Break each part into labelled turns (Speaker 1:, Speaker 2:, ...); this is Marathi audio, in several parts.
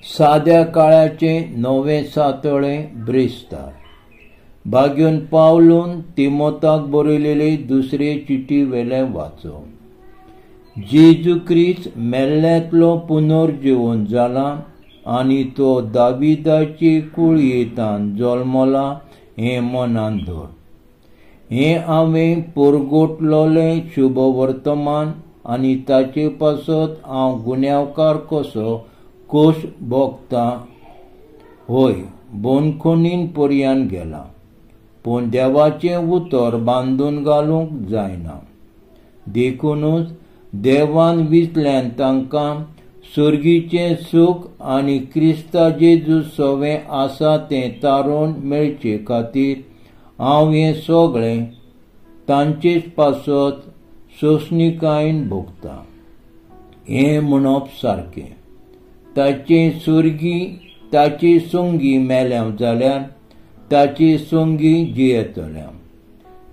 Speaker 1: साद्या काळाचे नवे सातळे ब्रेस्तार भाग्यून पावलून तिमोथाक बरयलेली दुसरी चिटी वेले वाचो. जेजू क्रिस्त मेल्ल्यांतलो पुनर्जीवन जाला आनी तो दाविदाची कुळयेंतान जल्मला हें मनान धर. हें हांवें परगोटलोले शुभ वर्तमान आनी ताचे पासत हांव गुन्यांवकार कसो कोश भोगता. होय, बोनखोनीन पर्यान गेला, पूण देवाचें उतर बांदून घालूंक जायना. देखूनच देवान विचल्यान तांकां सर्गीचें सूख आनी क्रिस्ता जेजू सवें आसा तें तारून मेळचे खातीर हांव हें सगळें तांचेच पासत सोंसणीकायेन भोगता. हें म्हणप सारकें. ताची सोंगी मेल्यां जाल्यार ताची सोंगी जियेतल्या.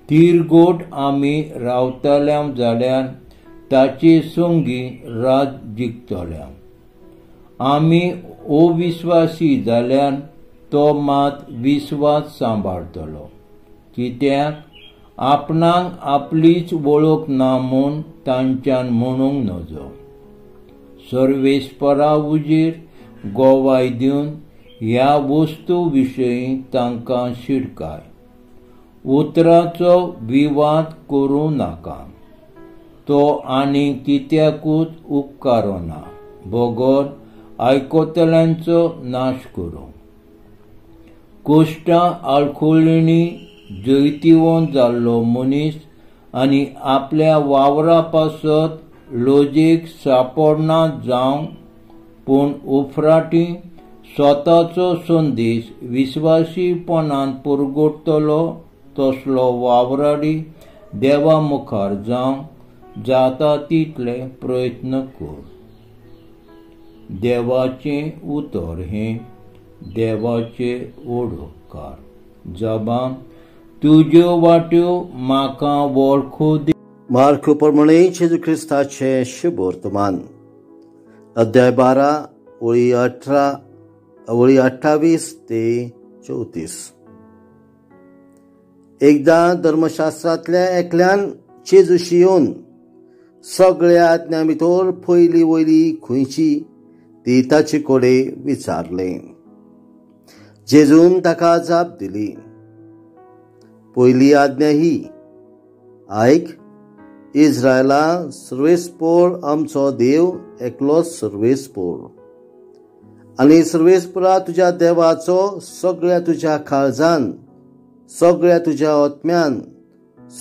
Speaker 1: तिरगोट आमी रावतल्या जाल्यार ताची सोंगी रात जिखतल्या. आमी अविस्वासी जाल्यार तो मात विस्वास सांबाळटलो, कित्याक आपणाक आपलीच वळख ना म्हूण तांच्यान म्हणूंक नजो. सर्वेस्परा उजीर गोवाय दिवन ह्या वस्तू विशयी तांकां शिडकाय. उतराचो विवाद करूं नाका. तो आनी कित्याकूच उपकारो ना, बोगोर आयकोतल्यांचो नाश करूं. कोश्टां आळखुळणी जैतिवंत जाल्लो मनीस आनी आपल्या वावरा पासत लोजेक सांपडना जावं, पूण उपराटी स्वताचो संदेश विस्वासीपणान परगोडटलो तसलो वावराडी देवा मुखार जावं जाता तितले प्रयत्न कर. देवाचें उतर हें देवाचे ओडकार. जबान तुज्यो वाट्यो म्हाका वळखू दे.
Speaker 2: मार्क प्रमाणे जेजू ख्रिस्ताचे शुभ वर्तमान अध्याय 12 वळी 28 ते 34. एकदां धर्मशास्त्रांतल्या एकल्यान जेजूशी येवन सगळ्या आज्ञां भितर पयली वयली खंयची ती ताचे कडेन विचारलें. जेजून ताका जाप दिली, पयली आज्ञा ही, आयक, इस्रायला, सर्वेस्पर आमचो देव एकलोच सर्वेस्पर. आनी सर्वेस्परा तुज्या देवाचो सगळ्या तुज्या काळजान, सगळ्या तुज्या आत्म्यान,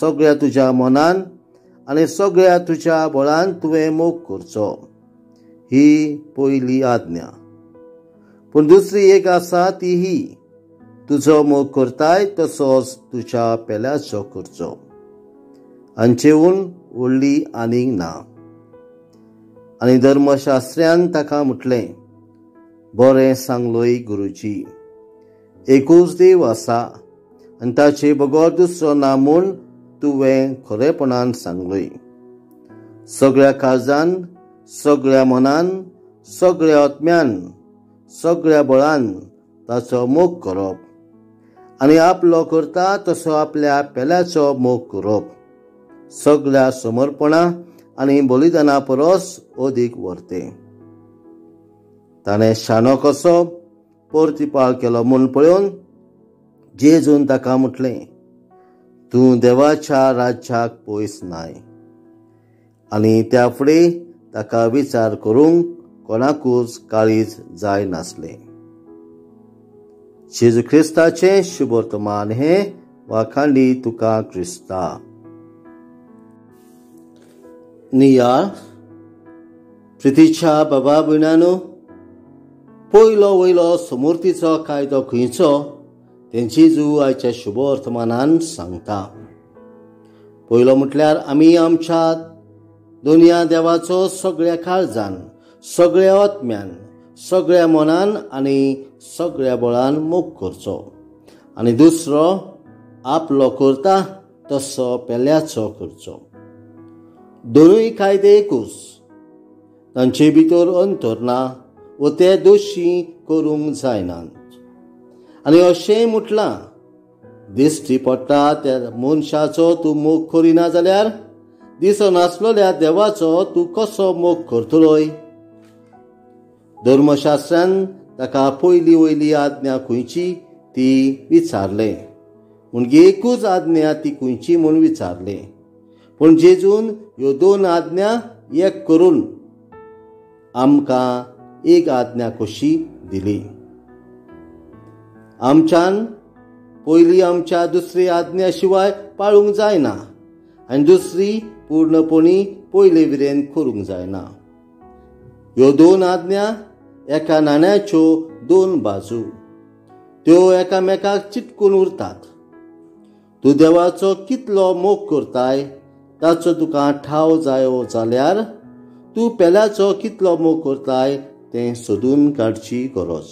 Speaker 2: सगळ्या तुज्या मनान आनी सगळ्या तुज्या बळान तुवें मोग करचो. ही पयली आज्ञा. पूण दुसरी एक आसा ती ही, तुजो मोग करताय तसोच तुज्या पेल्याचो करचो. हांचेहून व्हडली आनीक ना. आनी धर्मशास्त्र्यान ताका म्हटलें, बरें सांगलोय गुरुजी, एकूच देव आसा आनी ताचे बगर दुसरो ना म्हूण तुवें खरेपणान सांगलोय. सगळ्या काळजान, सगळ्या मनान, सगळ्या आत्म्यान, सगळ्या बळान ताचो मोग करप आनी आपलो करता तसो आपल्या पेल्याचो मोग करप सगळ्या समर्पणा आनी बलिदाना परस अदीक व्हरते. ताणें शानो कसो परतिपाळ केलो म्हूण पळोवन जेजून ताका म्हटलें, तूं देवाच्या राज्याक पयस नाय. आनी त्या फुडें ताका विचार करूंक कोणाकूच काळीज जाय नासलें. जेजू ख्रिस्ताचें शुभ वर्तमान हें वाखाणली तुका क्रिस्ता. नियाळ प्रितीच्या बाबा भयणानो, पयलो वयलो समृद्धीचो कायदो खंयचो तें जेजू आयच्या शुभ वर्तमानान सांगता. पयलो म्हटल्यार आमी आमच्या दुनिया देवाचो सगळ्या काळजान, सगळ्या आत्म्यान, सगळ्या मनान आनी सगळ्या बळान मोग करचो. आनी दुसरो आपलो करता तसो पेल्याचो करचो. दोनूय कायदे एकूच. तांचे भितर अंतर ना, व ते दोशी करूंक जायनात. आनी अशेंय म्हटलां, दिश्टी पडटा त्या मनशाचो तूं मोग करिना जाल्यार दिसनासलेल्या देवाचो तूं कसो मोग करतलोय. धर्मशास्त्रान ताका पयली वयली आज्ञा खंयची ती विचारले. म्हणजे एकूच आज्ञा ती खंयची म्हूण विचारले. पूण जेजून ह्यो 2 आज्ञा एक करून आमकां एक आज्ञा कशी दिली. आमच्यान पयली आमच्या दुसरी आज्ञा शिवाय पाळूंक जायना आनी दुसरी पूर्णपणी पयले विरेन करूंक जायना. ह्यो 2 आज्ञा एका नाण्याच्यो 2 बाजू. त्यो एकामेकाक चिटकून उरतात. तूं देवाचो कितलो मोग करताय ताचो तुका ठाव जायो जाल्यार तूं पेल्याचो कितलो मोग करताय तें सोदून काडची गरज.